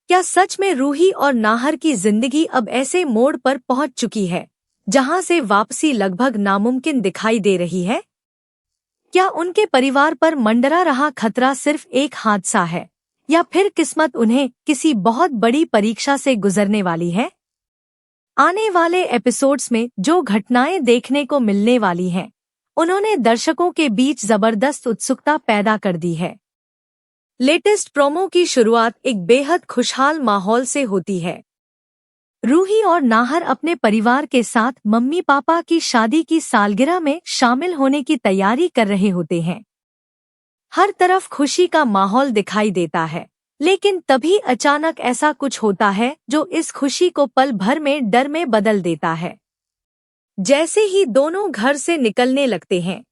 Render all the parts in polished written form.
क्या सच में रूही और नाहर की जिंदगी अब ऐसे मोड़ पर पहुंच चुकी है जहां से वापसी लगभग नामुमकिन दिखाई दे रही है? क्या उनके परिवार पर मंडरा रहा खतरा सिर्फ एक हादसा है, या फिर किस्मत उन्हें किसी बहुत बड़ी परीक्षा से गुजरने वाली है? आने वाले एपिसोड्स में जो घटनाएं देखने को मिलने वाली हैं, उन्होंने दर्शकों के बीच जबरदस्त उत्सुकता पैदा कर दी है। लेटेस्ट प्रोमो की शुरुआत एक बेहद खुशहाल माहौल से होती है। रूही और नाहर अपने परिवार के साथ मम्मी पापा की शादी की सालगिरह में शामिल होने की तैयारी कर रहे होते हैं। हर तरफ खुशी का माहौल दिखाई देता है, लेकिन तभी अचानक ऐसा कुछ होता है जो इस खुशी को पल भर में डर में बदल देता है। जैसे ही दोनों घर से निकलने लगते हैं,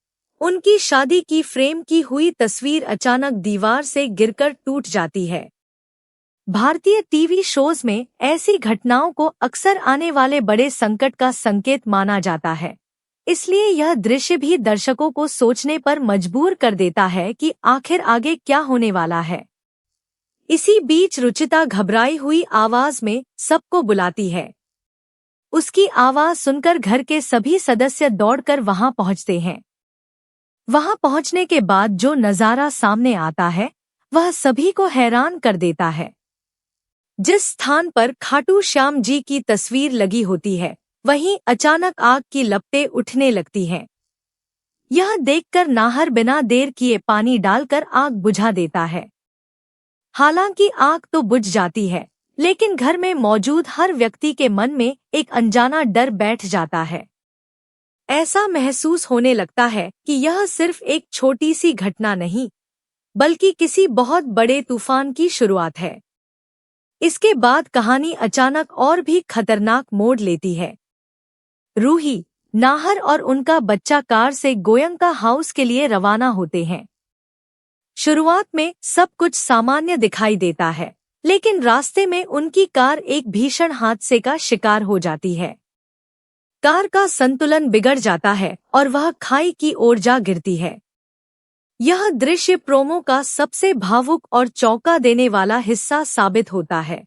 उनकी शादी की फ्रेम की हुई तस्वीर अचानक दीवार से गिरकर टूट जाती है। भारतीय टीवी शोज में ऐसी घटनाओं को अक्सर आने वाले बड़े संकट का संकेत माना जाता है, इसलिए यह दृश्य भी दर्शकों को सोचने पर मजबूर कर देता है कि आखिर आगे क्या होने वाला है। इसी बीच रुचिता घबराई हुई आवाज में सबको बुलाती है। उसकी आवाज सुनकर घर के सभी सदस्य दौड़कर वहां पहुंचते हैं। वहां पहुंचने के बाद जो नजारा सामने आता है वह सभी को हैरान कर देता है। जिस स्थान पर खाटू श्याम जी की तस्वीर लगी होती है, वहीं अचानक आग की लपटें उठने लगती हैं। यह देखकर नाहर बिना देर किए पानी डालकर आग बुझा देता है। हालांकि आग तो बुझ जाती है, लेकिन घर में मौजूद हर व्यक्ति के मन में एक अनजाना डर बैठ जाता है। ऐसा महसूस होने लगता है कि यह सिर्फ एक छोटी सी घटना नहीं, बल्कि किसी बहुत बड़े तूफान की शुरुआत है। इसके बाद कहानी अचानक और भी खतरनाक मोड़ लेती है। रूही, नाहर और उनका बच्चा कार से गोयंका हाउस के लिए रवाना होते हैं। शुरुआत में सब कुछ सामान्य दिखाई देता है, लेकिन रास्ते में उनकी कार एक भीषण हादसे का शिकार हो जाती है। कार का संतुलन बिगड़ जाता है और वह खाई की ओर जा गिरती है। यह दृश्य प्रोमो का सबसे भावुक और चौंका देने वाला हिस्सा साबित होता है।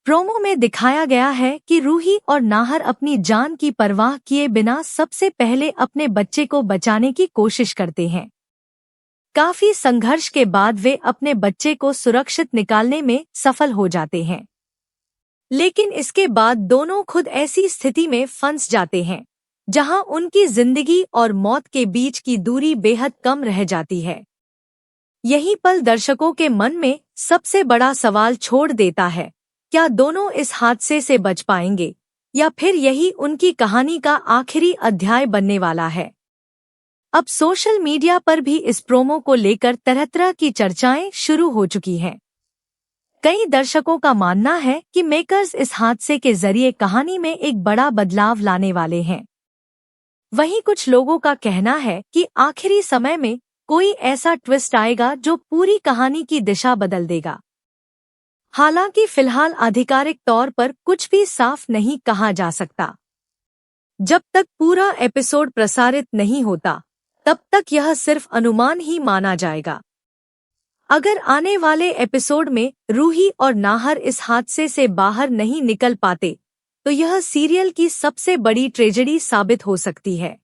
प्रोमो में दिखाया गया है कि रूही और नाहर अपनी जान की परवाह किए बिना सबसे पहले अपने बच्चे को बचाने की कोशिश करते हैं। काफी संघर्ष के बाद वे अपने बच्चे को सुरक्षित निकालने में सफल हो जाते हैं, लेकिन इसके बाद दोनों खुद ऐसी स्थिति में फंस जाते हैं जहां उनकी जिंदगी और मौत के बीच की दूरी बेहद कम रह जाती है। यही पल दर्शकों के मन में सबसे बड़ा सवाल छोड़ देता है, क्या दोनों इस हादसे से बच पाएंगे, या फिर यही उनकी कहानी का आखिरी अध्याय बनने वाला है। अब सोशल मीडिया पर भी इस प्रोमो को लेकर तरह तरह की चर्चाएं शुरू हो चुकी हैं। कई दर्शकों का मानना है कि मेकर्स इस हादसे के जरिए कहानी में एक बड़ा बदलाव लाने वाले हैं। वहीं कुछ लोगों का कहना है कि आखिरी समय में कोई ऐसा ट्विस्ट आएगा जो पूरी कहानी की दिशा बदल देगा। हालांकि फिलहाल आधिकारिक तौर पर कुछ भी साफ नहीं कहा जा सकता। जब तक पूरा एपिसोड प्रसारित नहीं होता, तब तक यह सिर्फ अनुमान ही माना जाएगा। अगर आने वाले एपिसोड में रूही और नाहर इस हादसे से बाहर नहीं निकल पाते, तो यह सीरियल की सबसे बड़ी ट्रेजेडी साबित हो सकती है।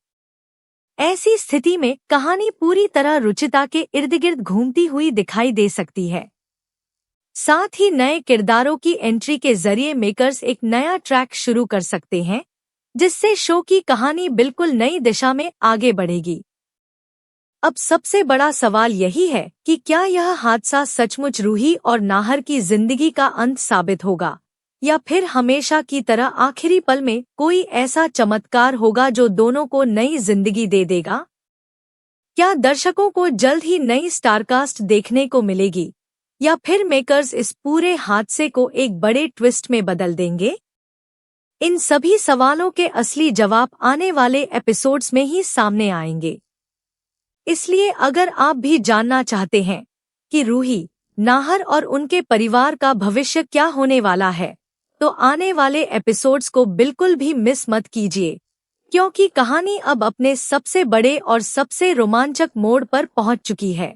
ऐसी स्थिति में कहानी पूरी तरह रुचिता के इर्द गिर्द घूमती हुई दिखाई दे सकती है। साथ ही नए किरदारों की एंट्री के जरिए मेकर्स एक नया ट्रैक शुरू कर सकते हैं, जिससे शो की कहानी बिल्कुल नई दिशा में आगे बढ़ेगी। अब सबसे बड़ा सवाल यही है कि क्या यह हादसा सचमुच रूही और नाहर की जिंदगी का अंत साबित होगा, या फिर हमेशा की तरह आखिरी पल में कोई ऐसा चमत्कार होगा जो दोनों को नई जिंदगी दे देगा? क्या दर्शकों को जल्द ही नई स्टारकास्ट देखने को मिलेगी, या फिर मेकर्स इस पूरे हादसे को एक बड़े ट्विस्ट में बदल देंगे? इन सभी सवालों के असली जवाब आने वाले एपिसोड्स में ही सामने आएंगे। इसलिए अगर आप भी जानना चाहते हैं कि रूही, नाहर और उनके परिवार का भविष्य क्या होने वाला है, तो आने वाले एपिसोड्स को बिल्कुल भी मिस मत कीजिए, क्योंकि कहानी अब अपने सबसे बड़े और सबसे रोमांचक मोड़ पर पहुंच चुकी है।